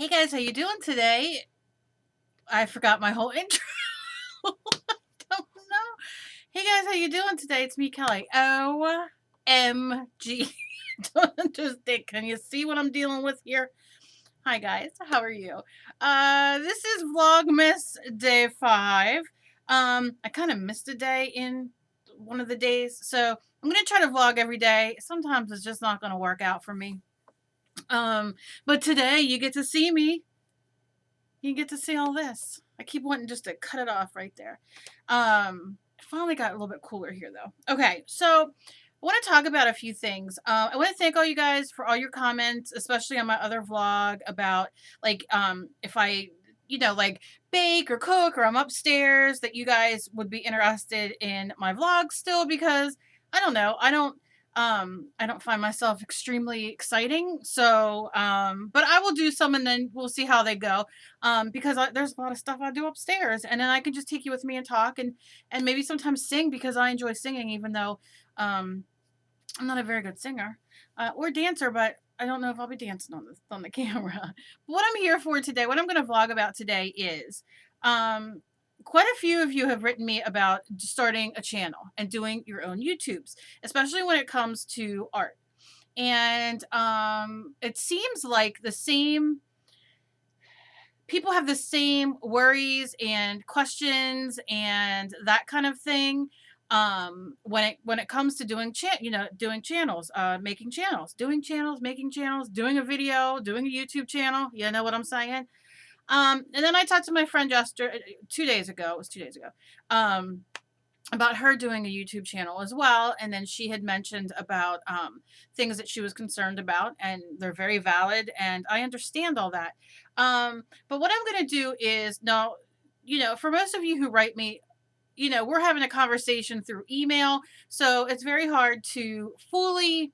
Hey guys, how you doing today? I forgot my whole intro. I don't know. Hey guys, how you doing today? It's me, Kelly. OMG. Don't understand. Can you see what I'm dealing with here? Hi guys, how are you? This is Vlogmas Day 5. I kind of missed a day in one of the days, so I'm gonna try to vlog every day. Sometimes it's just not gonna work out for me. But today you get to see me. You get to see all this. I keep wanting just to cut it off right there. It finally got a little bit cooler here though. Okay, so I want to talk about a few things. I want to thank all you guys for all your comments, especially on my other vlog about like if I like bake or cook or I'm upstairs that you guys would be interested in my vlogs still because I don't know. I don't find myself extremely exciting. So, but I will do some and then we'll see how they go. Because there's a lot of stuff I do upstairs and then I can just take you with me and talk and maybe sometimes sing because I enjoy singing, even though, I'm not a very good singer, or dancer, but I don't know if I'll be dancing on the camera. But what I'm here for today, what I'm going to vlog about today is, um, quite a few of you have written me about starting a channel and doing your own YouTubes, especially when it comes to art. And it seems like the same people have the same worries and questions and that kind of thing when it comes to doing channels, making channels, doing channels, making channels, doing a video, doing a YouTube channel. You know what I'm saying? And then I talked to my friend yesterday, 2 days ago. It was 2 days ago. About her doing a YouTube channel as well. And then she had mentioned about things that she was concerned about, and they're very valid. And I understand all that. But what I'm going to do is now, for most of you who write me, we're having a conversation through email. So it's very hard to fully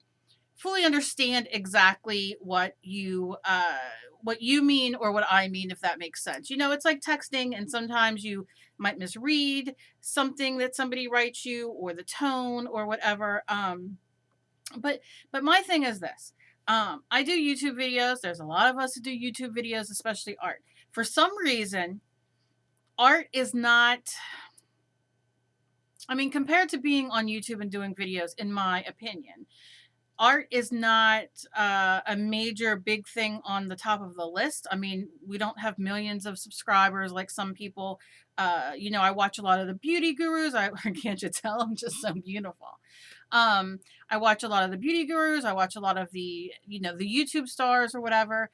understand exactly what you mean or what I mean, if that makes sense. It's like texting, and sometimes you might misread something that somebody writes you or the tone or whatever. But my thing is this. I do YouTube videos. There's a lot of us who do YouTube videos, especially art. For some reason, art is not, I mean, compared to being on YouTube and doing videos, in my opinion, art is not a major big thing on the top of the list. I mean, we don't have millions of subscribers like some people. I watch a lot of the beauty gurus. Can't you tell I'm just so beautiful? I watch a lot of the beauty gurus. I watch a lot of the YouTube stars or whatever,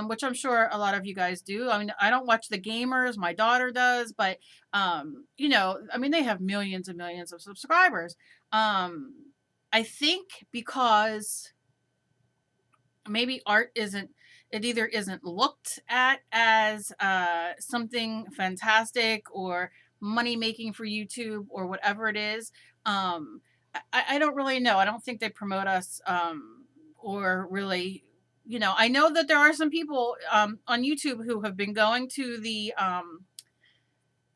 which I'm sure a lot of you guys do. I mean, I don't watch the gamers. My daughter does, but I mean, they have millions and millions of subscribers. I think because maybe art either isn't looked at as something fantastic or money making for YouTube or whatever it is. I don't really know. I don't think they promote us or really. I know that there are some people on YouTube who have been going to the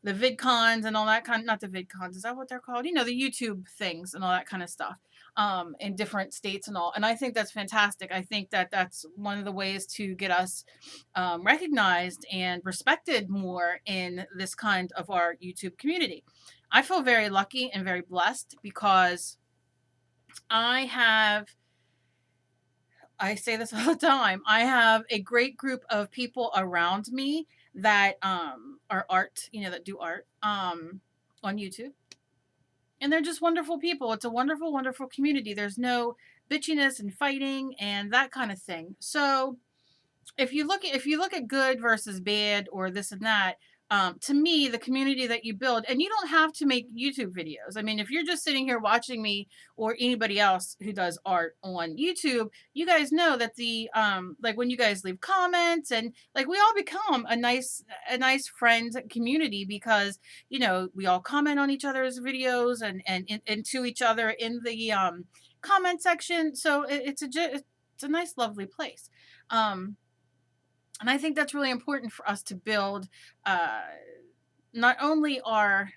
VidCons and all that not the VidCons, is that what they're called? The YouTube things and all that kind of stuff, in different states and all. And I think that's fantastic. I think that that's one of the ways to get us recognized and respected more in this kind of our YouTube community. I feel very lucky and very blessed because I say this all the time. I have a great group of people around me that are art, that do art on YouTube. And they're just wonderful people. It's a wonderful, wonderful community. There's no bitchiness and fighting and that kind of thing. So if you look at good versus bad or this and that, to me, the community that you build, and you don't have to make YouTube videos. I mean, if you're just sitting here watching me or anybody else who does art on YouTube, you guys know that like when you guys leave comments and like we all become a nice friend community because we all comment on each other's videos and to each other in the comment section. So it's a nice, lovely place. And I think that's really important for us to build not only our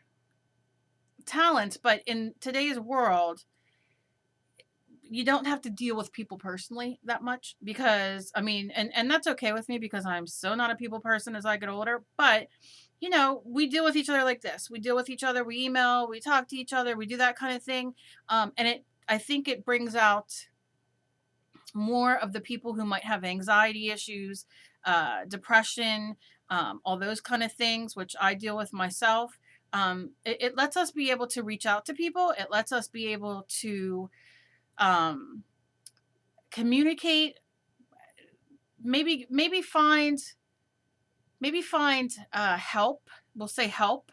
talents, but in today's world, you don't have to deal with people personally that much, because I mean, and that's okay with me because I'm so not a people person as I get older. But we deal with each other like this. We deal with each other. We email. We talk to each other. We do that kind of thing. And I think it brings out more of the people who might have anxiety issues, depression, all those kind of things, which I deal with myself. It lets us be able to reach out to people. It lets us be able to um, communicate, maybe find help. We'll say help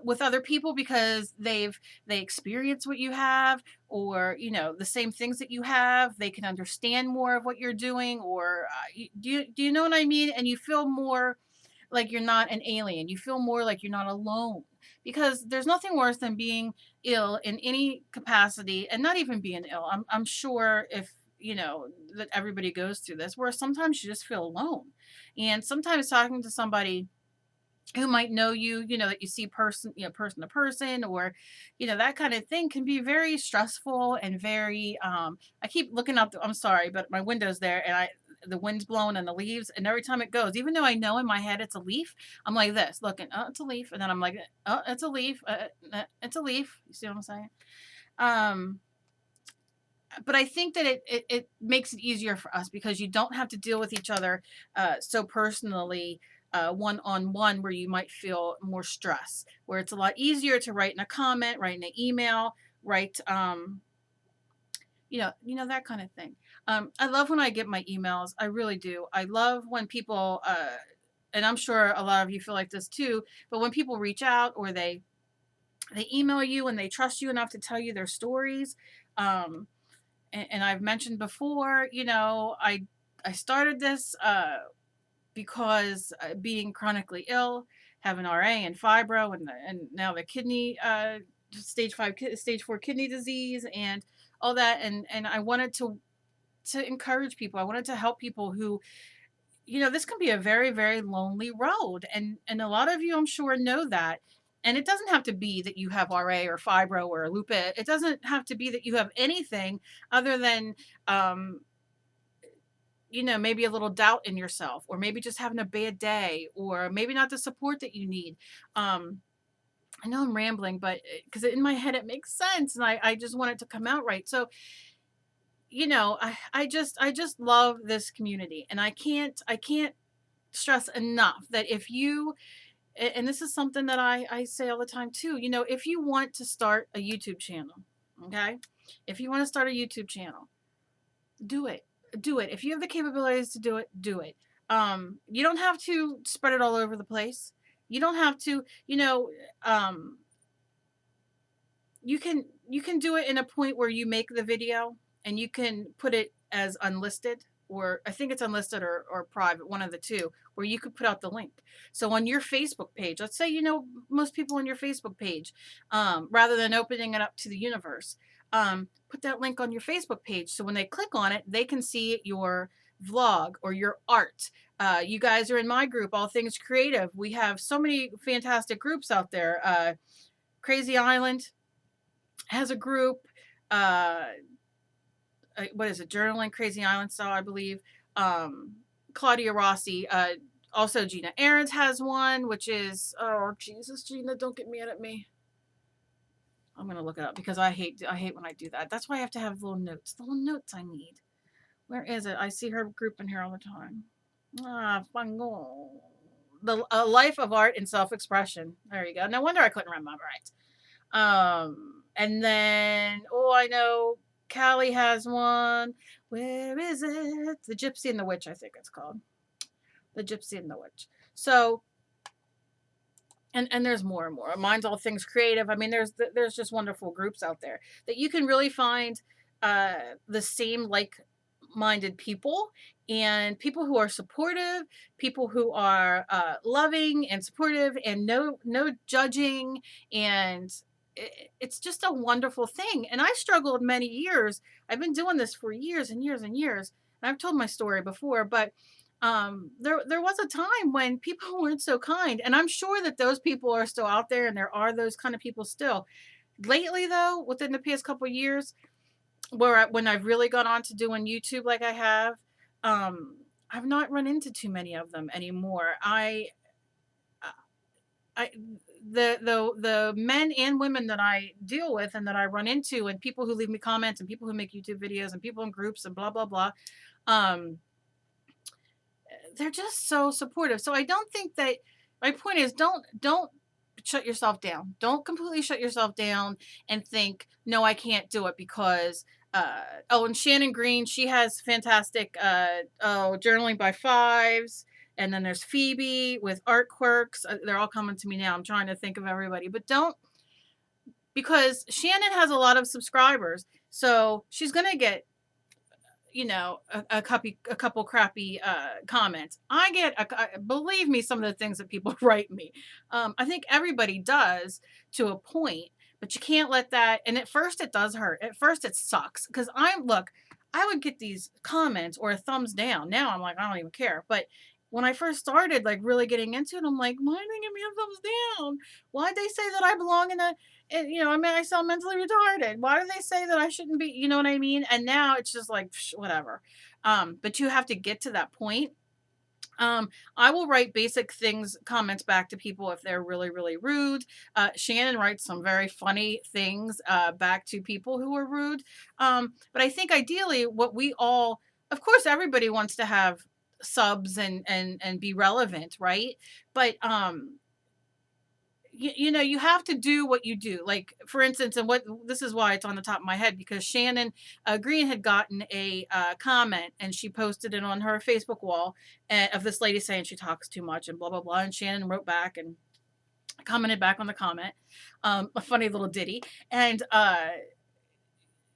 with other people because they experience what you have, or the same things that you have. They can understand more of what you're doing, or do you know what I mean? And you feel more like you're not an alien. You feel more like you're not alone, because there's nothing worse than being ill in any capacity, and not even being ill. I'm sure if that everybody goes through this, where sometimes you just feel alone, and sometimes talking to somebody who might know you, that you see person to person, or that kind of thing, can be very stressful and very I keep looking out I'm sorry, but my window's there, and the wind's blowing and the leaves, and every time it goes, even though I know in my head it's a leaf, I'm like this looking, oh, it's a leaf, and then I'm like, oh, it's a leaf, it's a leaf. You see what I'm saying? um but I think that it makes it easier for us because you don't have to deal with each other so personally, one on one, where you might feel more stress. Where it's a lot easier to write in a comment, write in an email, write, that kind of thing. I love when I get my emails. I really do. I love when people, and I'm sure a lot of you feel like this too, but when people reach out, or they email you and they trust you enough to tell you their stories. Um, and I've mentioned before, I started this because being chronically ill, having RA and fibro, and now the kidney stage 4 kidney disease, and all that, and I wanted to encourage people. I wanted to help people who, this can be a very, very lonely road, and a lot of you, I'm sure, know that. And it doesn't have to be that you have RA or fibro or lupus. It doesn't have to be that you have anything other than, um, maybe a little doubt in yourself, or maybe just having a bad day, or maybe not the support that you need. Um, I know I'm rambling, but because in my head it makes sense, and I just want it to come out right. So, I just love this community, and I can't stress enough that if you, and this is something that I say all the time too, if you want to start a YouTube channel, okay? If you want to start a YouTube channel, do it. Do it. If you have the capabilities to do it, do it. You don't have to spread it all over the place. You don't have to, um, you can do it in a point where you make the video and you can put it as unlisted, or I think it's unlisted or private, one of the two, where you could put out the link. So on your Facebook page, let's say most people on your Facebook page, rather than opening it up to the universe, put that link on your Facebook page, so when they click on it, they can see your vlog or your art. You guys are in my group, All Things Creative. We have so many fantastic groups out there. Crazy Island has a group. Uh, what is it? Journaling Crazy Island style, I believe. Claudia Rossi. Also, Gina Ahrens has one, which is, oh Jesus, Gina, don't get mad at me. I'm gonna look it up because I hate when I do that. That's why I have to have little notes. The little notes I need. Where is it? I see her group in here all the time. Fungo. The A Life of Art and Self-Expression. There you go. No wonder I couldn't remember it. And then, oh, I know Callie has one. Where is it? The Gypsy and the Witch, I think it's called. The Gypsy and the Witch. So, and there's more and more. Mine's All Things Creative. I mean, there's just wonderful groups out there that you can really find the same like-minded people, and people who are supportive, people who are loving and supportive, and no judging, and it's just a wonderful thing. And I struggled many years. I've been doing this for years and years and years. And I've told my story before, but there was a time when people weren't so kind, and I'm sure that those people are still out there, and there are those kind of people still. Lately, though, within the past couple of years, when I've really gone on to doing YouTube like I have, um, I've not run into too many of them anymore. I the men and women that I deal with and that I run into, and people who leave me comments and people who make YouTube videos and people in groups and blah blah blah, um, they're just so supportive. So I don't think that, my point is, don't shut yourself down. Don't completely shut yourself down and think, no, I can't do it because oh, and Shannon Green, she has fantastic oh, journaling by fives. And then there's Phoebe with Art Quirks. They're all coming to me now. I'm trying to think of everybody, but don't, because Shannon has a lot of subscribers. So she's going to get, you know, a couple crappy comments. I get, believe me, some of the things that people write me. I think everybody does to a point, but you can't let that. And at first, it does hurt. At first, it sucks because look, I would get these comments or a thumbs down. Now I'm like, I don't even care. But when I first started, like really getting into it, I'm like, why did they give me a thumbs down? Why'd they say that I belong in a, you know, I mean, I sound mentally retarded. Why do they say that I shouldn't be, you know what I mean? And now it's just like, psh, whatever. But you have to get to that point. I will write basic things, comments back to people if they're really, really rude. Shannon writes some very funny things back to people who are rude. But I think ideally, what we all, of course, everybody wants to have subs and be relevant, right? But you know, you have to do what you do. Like, for instance, and what, this is why it's on the top of my head, because Shannon Green had gotten a comment and she posted it on her Facebook wall of this lady saying she talks too much and blah blah blah, and Shannon wrote back and commented back on the comment, a funny little ditty. And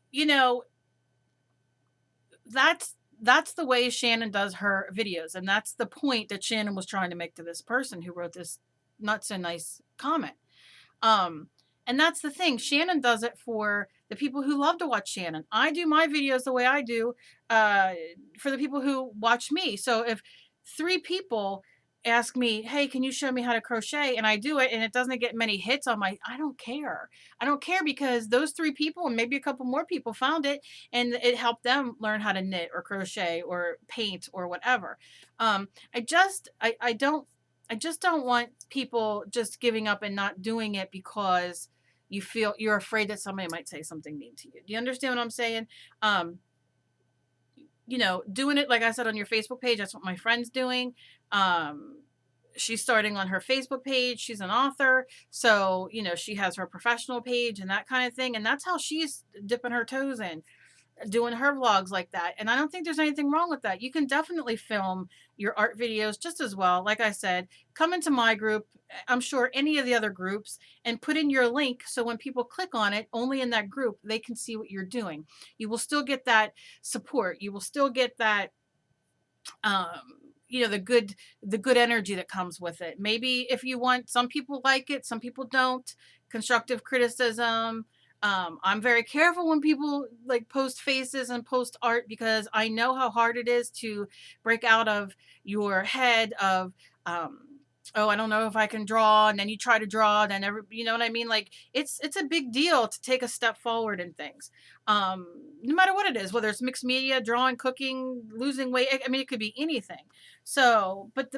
you know, that's the way Shannon does her videos, and that's the point that Shannon was trying to make to this person who wrote this not so nice comment. Um, and that's the thing. Shannon does it for the people who love to watch Shannon. I do my videos the way I do for the people who watch me. So if 3 people ask me, hey, can you show me how to crochet? And I do it and it doesn't get many hits on my, I don't care. I don't care because those 3 people and maybe a couple more people found it and it helped them learn how to knit or crochet or paint or whatever. I just don't want people just giving up and not doing it because you're afraid that somebody might say something mean to you. Do you understand what I'm saying? Um, you know, doing it, like I said, on your Facebook page, that's what my friend's doing. Um, she's starting on her Facebook page. She's an author. So, you know, she has her professional page and that kind of thing. And that's how she's dipping her toes in, doing her vlogs like that. And I don't think there's anything wrong with that. You can definitely film your art videos just as well. Like I said, come into my group, I'm sure any of the other groups, and put in your link so when people click on it, only in that group, they can see what you're doing. You will still get that support. You will still get that um you know, the good energy that comes with it. Maybe if you want, some people like it, some people don't. Constructive criticism. I'm very careful when people like post faces and post art because I know how hard it is to break out of your head of um oh, I don't know if I can draw, and then you try to draw, then you know what I mean? Like it's a big deal to take a step forward in things. No matter what it is, whether it's mixed media, drawing, cooking, losing weight, I mean, it could be anything. So, but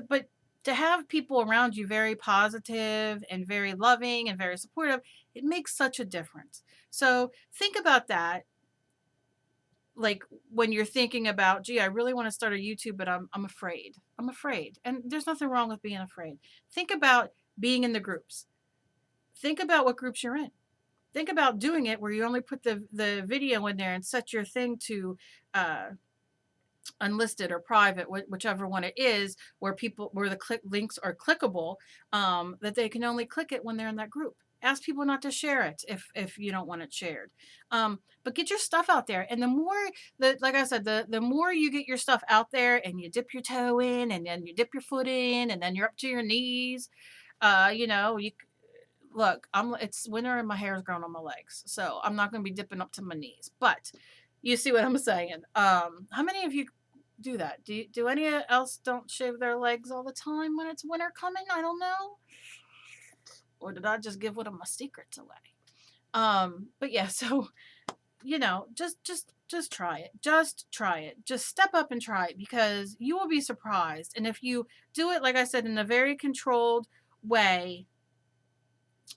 to have people around you very positive and very loving and very supportive, it makes such a difference. So think about that. Like when you're thinking about, gee, I really want to start a YouTube, but I'm afraid. I'm afraid. And there's nothing wrong with being afraid. Think about being in the groups. Think about what groups you're in. Think about doing it where you only put the video in there and set your thing to uh, unlisted or private, whichever one it is, where the links are clickable, that they can only click it when they're in that group. Ask people not to share it if you don't want it shared. But get your stuff out there, and the more like I said, the more you get your stuff out there, and you dip your toe in, and then you dip your foot in, and then you're up to your knees. You know, you look, it's winter and my hair's grown on my legs, so I'm not going to be dipping up to my knees. But you see what I'm saying? How many of you do that? Do any else don't shave their legs all the time when it's winter coming? I don't know. Or did I just give one of my secrets away? But yeah, so just try it. Just try it. Just step up and try it because you will be surprised. And if you do it, like I said, in a very controlled way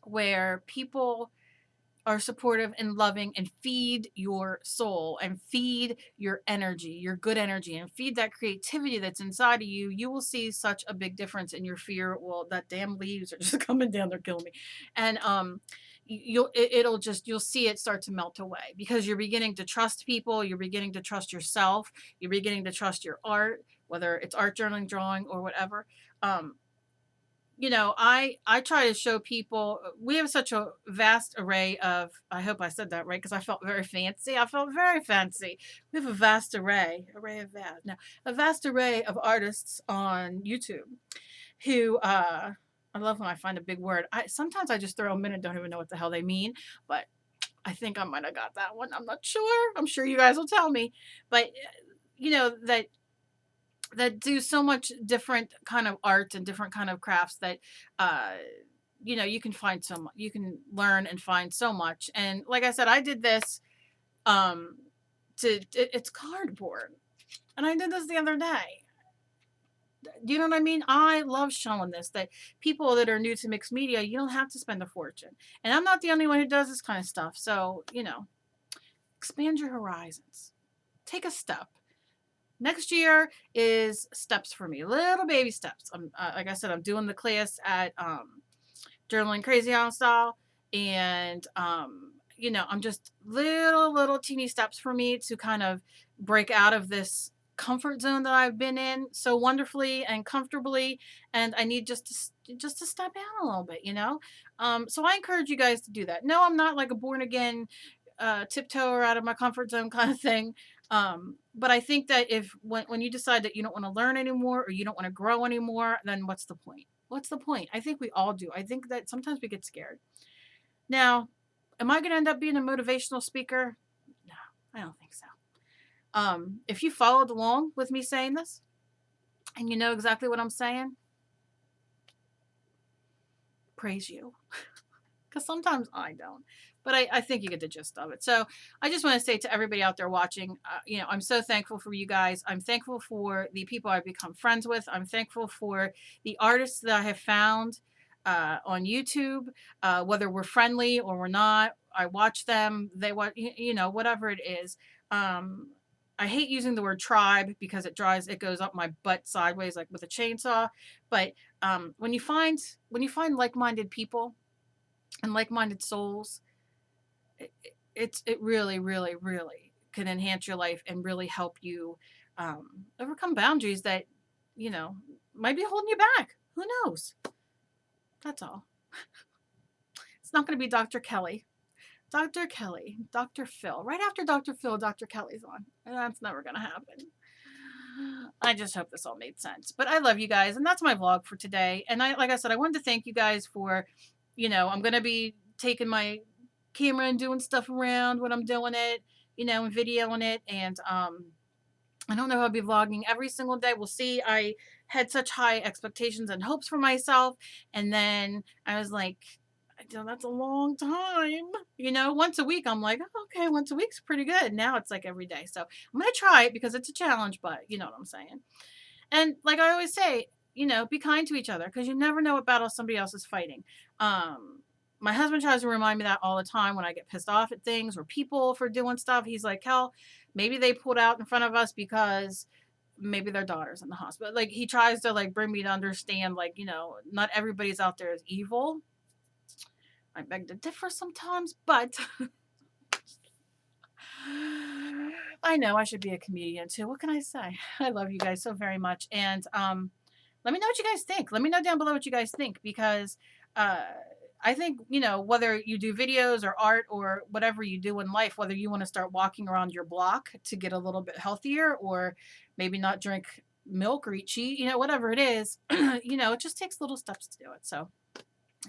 where people are supportive and loving and feed your soul and feed your energy, your good energy, and feed that creativity that's inside of you, you will see such a big difference in your fear. Well, that damn leaves are just coming down, they're killing me. And it'll just, you'll see it start to melt away because you're beginning to trust people, you're beginning to trust yourself, you're beginning to trust your art, whether it's art, journaling, drawing, or whatever. um I try to show people we have such a vast array of, I hope I said that right because I felt very fancy. I felt very fancy. We have a vast array of vast, no, a vast array of artists on YouTube who I love when I find a big word. I sometimes I just throw them in and don't even know what the hell they mean, but I think I might have got that one. I'm not sure. I'm sure you guys will tell me. But that do so much different kind of art and different kind of crafts that uh you can find so much, you can learn and find so much. And like I said, I did this um it's cardboard, and I did this the other day. Do you know what I mean? I love showing this, that people that are new to mixed media, you don't have to spend a fortune, and I'm not the only one who does this kind of stuff. So expand your horizons, take a step. Next year is steps for me, little baby steps. I'm like I said, I'm doing the class at Journaling Crazy Island Style, and I'm just little teeny steps for me to kind of break out of this comfort zone that I've been in so wonderfully and comfortably, and I need just to step out a little bit, so I encourage you guys to do that. No, I'm not like a born again tiptoe out of my comfort zone kind of thing. But I think that if when you decide that you don't want to learn anymore or you don't want to grow anymore, then what's the point? What's the point? I think we all do. I think that sometimes we get scared. Now, am I going to end up being a motivational speaker? No, I don't think so. If you followed along with me saying this and you know exactly what I'm saying, praise you. Because sometimes I don't. But I think you get the gist of it. So I just want to say to everybody out there watching, I'm so thankful for you guys. I'm thankful for the people I've become friends with. I'm thankful for the artists that I have found on YouTube, whether we're friendly or we're not. I watch them. They watch, whatever it is. I hate using the word tribe because it goes up my butt sideways like with a chainsaw. But when you find like-minded people and like-minded souls, it really, really, really can enhance your life and really help you overcome boundaries that might be holding you back. Who knows? That's all. It's not going to be Dr. Kelly. Dr. Kelly, Dr. Phil. Right after Dr. Phil, Dr. Kelly's on. And that's never going to happen. I just hope this all made sense. But I love you guys, and that's my vlog for today. And like I said, I wanted to thank you guys for, I'm going to be taking my camera and doing stuff around when I'm doing it, and videoing it. And I don't know if I'll be vlogging every single day. We'll see. I had such high expectations and hopes for myself, and then I was like, that's a long time. Once a week, I'm like, oh, okay, once a week's pretty good. Now it's like every day. So I'm going to try it because it's a challenge, but you know what I'm saying. And like I always say, be kind to each other because you never know what battle somebody else is fighting. My husband tries to remind me that all the time when I get pissed off at things or people for doing stuff. He's like, Kel, maybe they pulled out in front of us because maybe their daughter's in the hospital. Like he tries to like bring me to understand, like, not everybody's out there is evil. I beg to differ sometimes, but I know I should be a comedian too. What can I say? I love you guys so very much. And let me know what you guys think. Let me know down below what you guys think because I think, whether you do videos or art or whatever you do in life, whether you want to start walking around your block to get a little bit healthier or maybe not drink milk or eat cheese, whatever it is, it just takes little steps to do it. So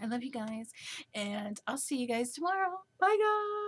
I love you guys, and I'll see you guys tomorrow. Bye, guys.